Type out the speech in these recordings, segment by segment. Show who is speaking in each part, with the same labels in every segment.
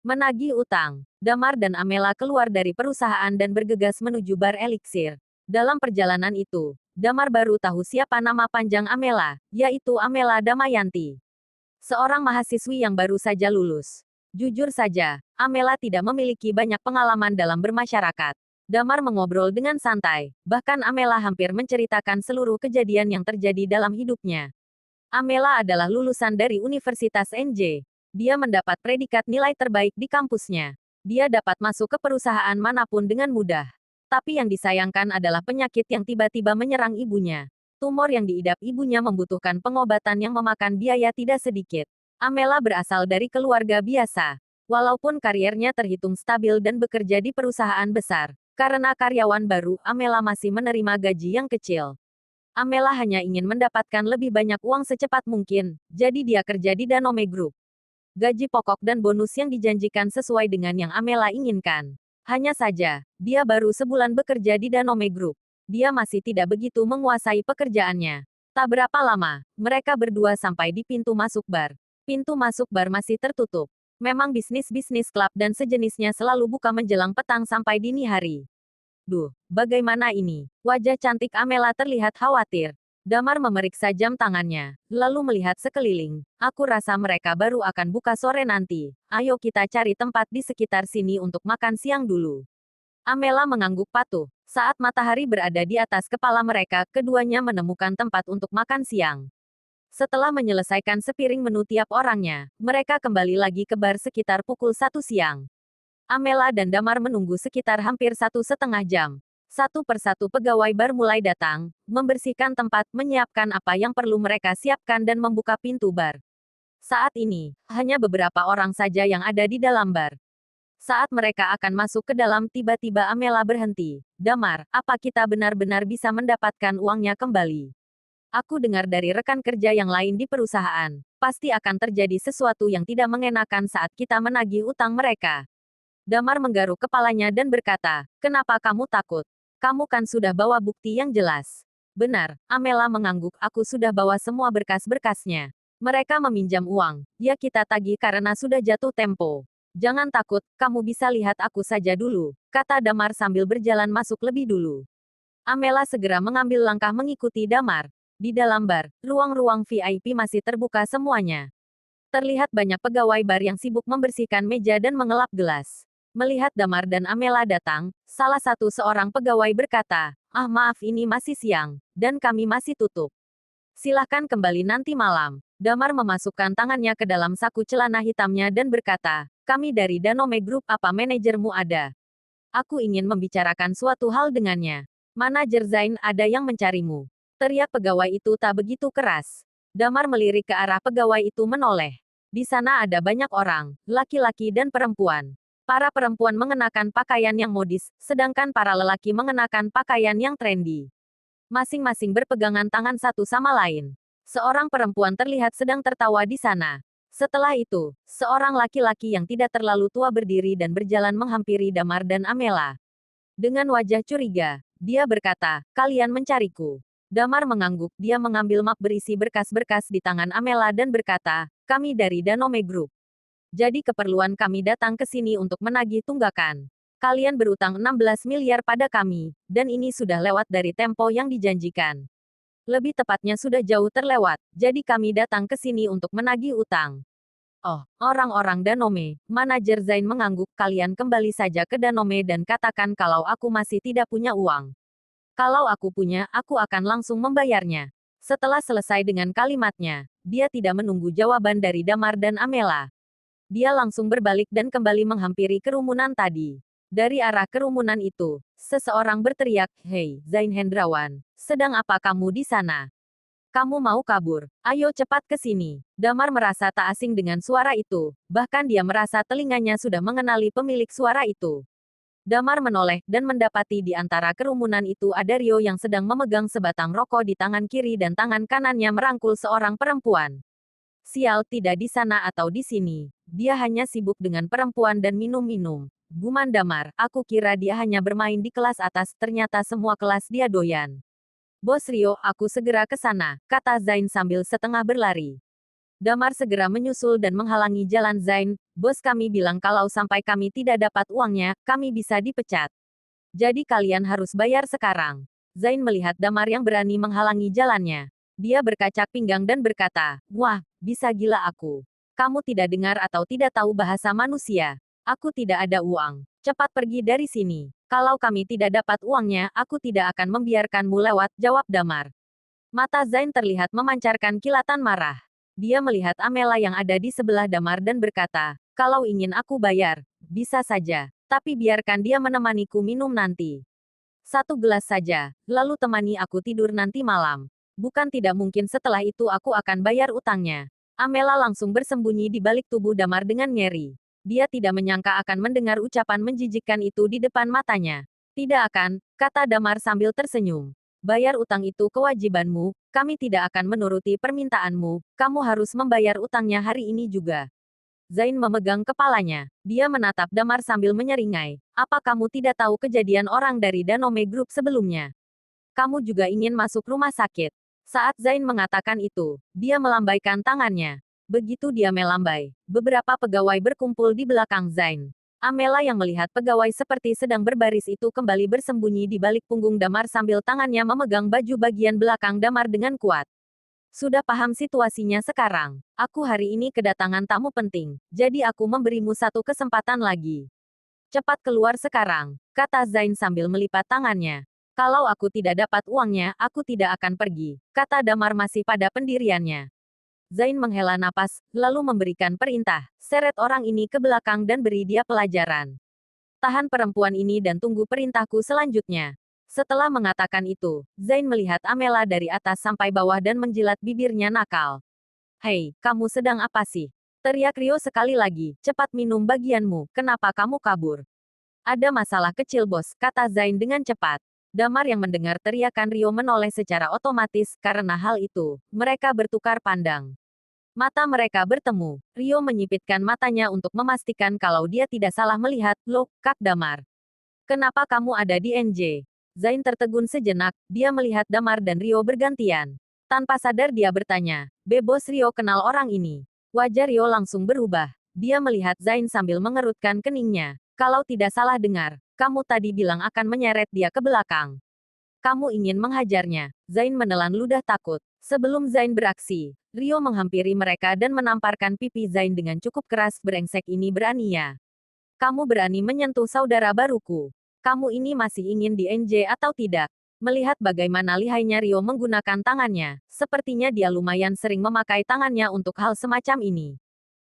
Speaker 1: Menagih utang, Damar dan Amela keluar dari perusahaan dan bergegas menuju bar eliksir. Dalam perjalanan itu, Damar baru tahu siapa nama panjang Amela, yaitu Amela Damayanti. Seorang mahasiswi yang baru saja lulus. Jujur saja, Amela tidak memiliki banyak pengalaman dalam bermasyarakat. Damar mengobrol dengan santai, bahkan Amela hampir menceritakan seluruh kejadian yang terjadi dalam hidupnya. Amela adalah lulusan dari Universitas NJ. Dia mendapat predikat nilai terbaik di kampusnya. Dia dapat masuk ke perusahaan manapun dengan mudah. Tapi yang disayangkan adalah penyakit yang tiba-tiba menyerang ibunya. Tumor yang diidap ibunya membutuhkan pengobatan yang memakan biaya tidak sedikit. Amela berasal dari keluarga biasa. Walaupun kariernya terhitung stabil dan bekerja di perusahaan besar, karena karyawan baru, Amela masih menerima gaji yang kecil. Amela hanya ingin mendapatkan lebih banyak uang secepat mungkin, jadi dia kerja di Danone Group. Gaji pokok dan bonus yang dijanjikan sesuai dengan yang Amela inginkan. Hanya saja, dia baru sebulan bekerja di Danone Group. Dia masih tidak begitu menguasai pekerjaannya. Tak berapa lama, mereka berdua sampai di pintu masuk bar. Pintu masuk bar masih tertutup. Memang bisnis-bisnis klub dan sejenisnya selalu buka menjelang petang sampai dini hari. Duh, bagaimana ini? Wajah cantik Amela terlihat khawatir. Damar memeriksa jam tangannya, lalu melihat sekeliling. Aku rasa mereka baru akan buka sore nanti. Ayo kita cari tempat di sekitar sini untuk makan siang dulu. Amela mengangguk patuh. Saat matahari berada di atas kepala mereka, keduanya menemukan tempat untuk makan siang. Setelah menyelesaikan sepiring menu tiap orangnya, mereka kembali lagi ke bar sekitar pukul 1 siang. Amela dan Damar menunggu sekitar hampir 1,5 jam. Satu persatu pegawai bar mulai datang, membersihkan tempat, menyiapkan apa yang perlu mereka siapkan dan membuka pintu bar. Saat ini, hanya beberapa orang saja yang ada di dalam bar. Saat mereka akan masuk ke dalam, tiba-tiba Amela berhenti. Damar, apa kita benar-benar bisa mendapatkan uangnya kembali? Aku dengar dari rekan kerja yang lain di perusahaan, pasti akan terjadi sesuatu yang tidak mengenakan saat kita menagih utang mereka. Damar menggaruk kepalanya dan berkata, kenapa kamu takut? Kamu kan sudah bawa bukti yang jelas. Benar, Amela mengangguk, aku sudah bawa semua berkas-berkasnya. Mereka meminjam uang, ya kita tagih karena sudah jatuh tempo. Jangan takut, kamu bisa lihat aku saja dulu, kata Damar sambil berjalan masuk lebih dulu. Amela segera mengambil langkah mengikuti Damar. Di dalam bar, ruang-ruang VIP masih terbuka semuanya. Terlihat banyak pegawai bar yang sibuk membersihkan meja dan mengelap gelas. Melihat Damar dan Amela datang, salah satu seorang pegawai berkata, maaf ini masih siang, dan kami masih tutup. Silahkan kembali nanti malam. Damar memasukkan tangannya ke dalam saku celana hitamnya dan berkata, kami dari Danone Group, apa manajermu ada? Aku ingin membicarakan suatu hal dengannya. Manajer Zain ada yang mencarimu. Teriak pegawai itu tak begitu keras. Damar melirik ke arah pegawai itu menoleh. Di sana ada banyak orang, laki-laki dan perempuan. Para perempuan mengenakan pakaian yang modis, sedangkan para lelaki mengenakan pakaian yang trendy. Masing-masing berpegangan tangan satu sama lain. Seorang perempuan terlihat sedang tertawa di sana. Setelah itu, seorang laki-laki yang tidak terlalu tua berdiri dan berjalan menghampiri Damar dan Amela. Dengan wajah curiga, dia berkata, kalian mencariku. Damar mengangguk, dia mengambil map berisi berkas-berkas di tangan Amela dan berkata, kami dari Danone Group. Jadi keperluan kami datang ke sini untuk menagih tunggakan. Kalian berutang 16 miliar pada kami, dan ini sudah lewat dari tempo yang dijanjikan. Lebih tepatnya sudah jauh terlewat, jadi kami datang ke sini untuk menagih utang. Oh, orang-orang Danone, manajer Zain mengangguk, kalian kembali saja ke Danone dan katakan kalau aku masih tidak punya uang. Kalau aku punya, aku akan langsung membayarnya. Setelah selesai dengan kalimatnya, dia tidak menunggu jawaban dari Damar dan Amela. Dia langsung berbalik dan kembali menghampiri kerumunan tadi. Dari arah kerumunan itu, seseorang berteriak, hei, Zain Hendrawan, sedang apa kamu di sana? Kamu mau kabur? Ayo cepat ke sini. Damar merasa tak asing dengan suara itu, bahkan dia merasa telinganya sudah mengenali pemilik suara itu. Damar menoleh dan mendapati di antara kerumunan itu ada Rio yang sedang memegang sebatang rokok di tangan kiri dan tangan kanannya merangkul seorang perempuan. Sial, tidak di sana atau di sini. Dia hanya sibuk dengan perempuan dan minum-minum. Guman Damar, aku kira dia hanya bermain di kelas atas, ternyata semua kelas dia doyan. Bos Rio, aku segera ke sana, kata Zain sambil setengah berlari. Damar segera menyusul dan menghalangi jalan Zain. Bos kami bilang kalau sampai kami tidak dapat uangnya, kami bisa dipecat. Jadi kalian harus bayar sekarang. Zain melihat Damar yang berani menghalangi jalannya. Dia berkacak pinggang dan berkata, wah, bisa gila aku. Kamu tidak dengar atau tidak tahu bahasa manusia. Aku tidak ada uang. Cepat pergi dari sini. Kalau kami tidak dapat uangnya, aku tidak akan membiarkanmu lewat, jawab Damar. Mata Zain terlihat memancarkan kilatan marah. Dia melihat Amela yang ada di sebelah Damar dan berkata, kalau ingin aku bayar, bisa saja. Tapi biarkan dia menemaniku minum nanti. 1 gelas saja, lalu temani aku tidur nanti malam. Bukan tidak mungkin setelah itu aku akan bayar utangnya. Amela langsung bersembunyi di balik tubuh Damar dengan ngeri. Dia tidak menyangka akan mendengar ucapan menjijikkan itu di depan matanya. Tidak akan, kata Damar sambil tersenyum. Bayar utang itu kewajibanmu, kami tidak akan menuruti permintaanmu, kamu harus membayar utangnya hari ini juga. Zain memegang kepalanya. Dia menatap Damar sambil menyeringai. Apa kamu tidak tahu kejadian orang dari Danome Group sebelumnya? Kamu juga ingin masuk rumah sakit. Saat Zain mengatakan itu, dia melambaikan tangannya. Begitu dia melambai, beberapa pegawai berkumpul di belakang Zain. Amela yang melihat pegawai seperti sedang berbaris itu kembali bersembunyi di balik punggung Damar sambil tangannya memegang baju bagian belakang Damar dengan kuat. Sudah paham situasinya sekarang. Aku hari ini kedatangan tamu penting, jadi aku memberimu satu kesempatan lagi. Cepat keluar sekarang, kata Zain sambil melipat tangannya. Kalau aku tidak dapat uangnya, aku tidak akan pergi, kata Damar masih pada pendiriannya. Zain menghela napas, lalu memberikan perintah, seret orang ini ke belakang dan beri dia pelajaran. Tahan perempuan ini dan tunggu perintahku selanjutnya. Setelah mengatakan itu, Zain melihat Amela dari atas sampai bawah dan menjilat bibirnya nakal. Hei, kamu sedang apa sih? Teriak Rio sekali lagi, cepat minum bagianmu, kenapa kamu kabur? Ada masalah kecil bos, kata Zain dengan cepat. Damar yang mendengar teriakan Rio menoleh secara otomatis, karena hal itu, mereka bertukar pandang. Mata mereka bertemu. Rio menyipitkan matanya untuk memastikan kalau dia tidak salah melihat. Loh, Kak Damar. Kenapa kamu ada di NJ? Zain tertegun sejenak, dia melihat Damar dan Rio bergantian. Tanpa sadar dia bertanya, Bebos Rio kenal orang ini. Wajah Rio langsung berubah. Dia melihat Zain sambil mengerutkan keningnya. Kalau tidak salah dengar, kamu tadi bilang akan menyeret dia ke belakang. Kamu ingin menghajarnya. Zain menelan ludah takut. Sebelum Zain beraksi, Rio menghampiri mereka dan menamparkan pipi Zain dengan cukup keras. Brengsek ini berani ya. Kamu berani menyentuh saudara baruku. Kamu ini masih ingin di NJ atau tidak? Melihat bagaimana lihainya Rio menggunakan tangannya, sepertinya dia lumayan sering memakai tangannya untuk hal semacam ini.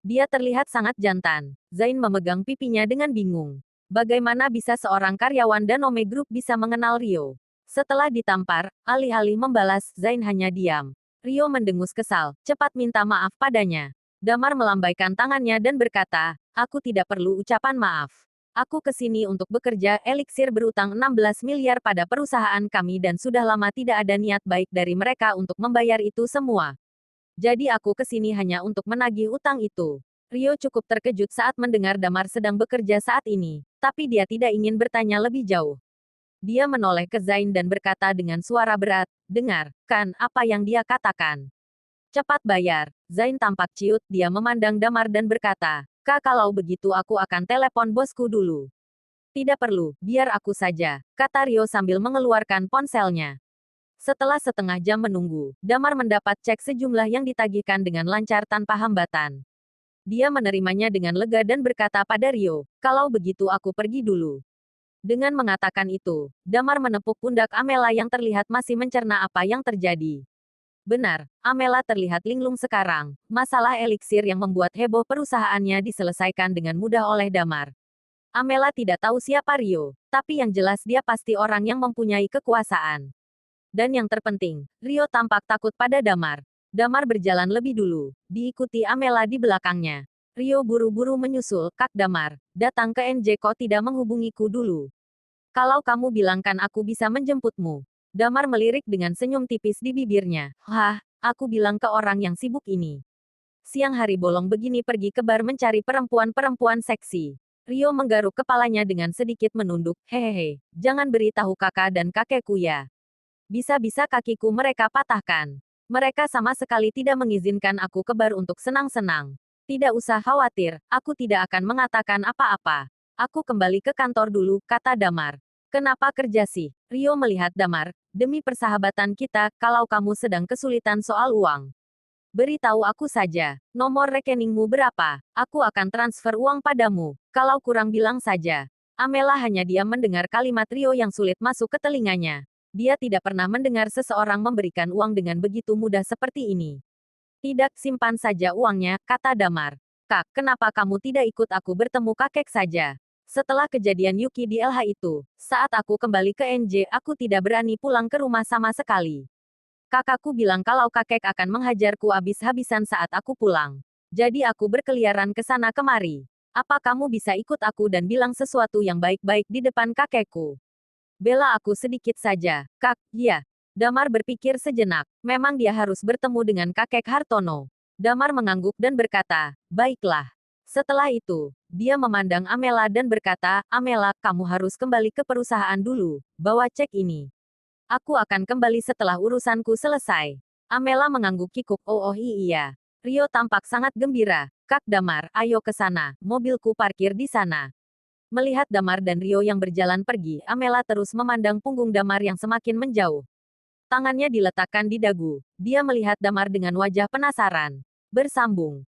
Speaker 1: Dia terlihat sangat jantan. Zain memegang pipinya dengan bingung. Bagaimana bisa seorang karyawan Danome Group bisa mengenal Rio? Setelah ditampar, alih-alih membalas, Zain hanya diam. Rio mendengus kesal, cepat minta maaf padanya. Damar melambaikan tangannya dan berkata, aku tidak perlu ucapan maaf. Aku kesini untuk bekerja, Elixir berutang 16 miliar pada perusahaan kami dan sudah lama tidak ada niat baik dari mereka untuk membayar itu semua. Jadi aku kesini hanya untuk menagih utang itu. Rio cukup terkejut saat mendengar Damar sedang bekerja saat ini, tapi dia tidak ingin bertanya lebih jauh. Dia menoleh ke Zain dan berkata dengan suara berat, dengar, kan, apa yang dia katakan. Cepat bayar. Zain tampak ciut, dia memandang Damar dan berkata, Kak kalau begitu aku akan telepon bosku dulu. Tidak perlu, biar aku saja, kata Rio sambil mengeluarkan ponselnya. Setelah setengah jam menunggu, Damar mendapat cek sejumlah yang ditagihkan dengan lancar tanpa hambatan. Dia menerimanya dengan lega dan berkata pada Rio, kalau begitu aku pergi dulu. Dengan mengatakan itu, Damar menepuk pundak Amela yang terlihat masih mencerna apa yang terjadi. Benar, Amela terlihat linglung sekarang. Masalah eliksir yang membuat heboh perusahaannya diselesaikan dengan mudah oleh Damar. Amela tidak tahu siapa Rio, tapi yang jelas dia pasti orang yang mempunyai kekuasaan. Dan yang terpenting, Rio tampak takut pada Damar. Damar berjalan lebih dulu, diikuti Amela di belakangnya. Rio buru-buru menyusul, Kak Damar, datang ke NJ kok tidak menghubungiku dulu. Kalau kamu bilangkan aku bisa menjemputmu. Damar melirik dengan senyum tipis di bibirnya. Hah, aku bilang ke orang yang sibuk ini. Siang hari bolong begini pergi ke bar mencari perempuan-perempuan seksi. Rio menggaruk kepalanya dengan sedikit menunduk. Hehehe, jangan beritahu kakak dan kakekku ya. Bisa-bisa kakiku mereka patahkan. Mereka sama sekali tidak mengizinkan aku ke bar untuk senang-senang. Tidak usah khawatir, aku tidak akan mengatakan apa-apa. Aku kembali ke kantor dulu, kata Damar. Kenapa kerja sih? Rio melihat Damar. Demi persahabatan kita, kalau kamu sedang kesulitan soal uang, beritahu aku saja. Nomor rekeningmu berapa? Aku akan transfer uang padamu. Kalau kurang bilang saja. Amela hanya diam mendengar kalimat Rio yang sulit masuk ke telinganya. Dia tidak pernah mendengar seseorang memberikan uang dengan begitu mudah seperti ini. Tidak, simpan saja uangnya, kata Damar. Kak, kenapa kamu tidak ikut aku bertemu kakek saja? Setelah kejadian Yuki di LH itu, saat aku kembali ke NJ, aku tidak berani pulang ke rumah sama sekali. Kakakku bilang kalau kakek akan menghajarku habis-habisan saat aku pulang. Jadi aku berkeliaran ke sana kemari. Apa kamu bisa ikut aku dan bilang sesuatu yang baik-baik di depan kakekku? Bela aku sedikit saja, Kak, ya. Damar berpikir sejenak. Memang dia harus bertemu dengan kakek Hartono. Damar mengangguk dan berkata, baiklah. Setelah itu, dia memandang Amela dan berkata, Amela, kamu harus kembali ke perusahaan dulu. Bawa cek ini. Aku akan kembali setelah urusanku selesai. Amela mengangguk kikuk. Oh iya. Rio tampak sangat gembira. Kak Damar, ayo ke sana. Mobilku parkir di sana. Melihat Damar dan Rio yang berjalan pergi, Amela terus memandang punggung Damar yang semakin menjauh. Tangannya diletakkan di dagu. Dia melihat Damar dengan wajah penasaran. Bersambung.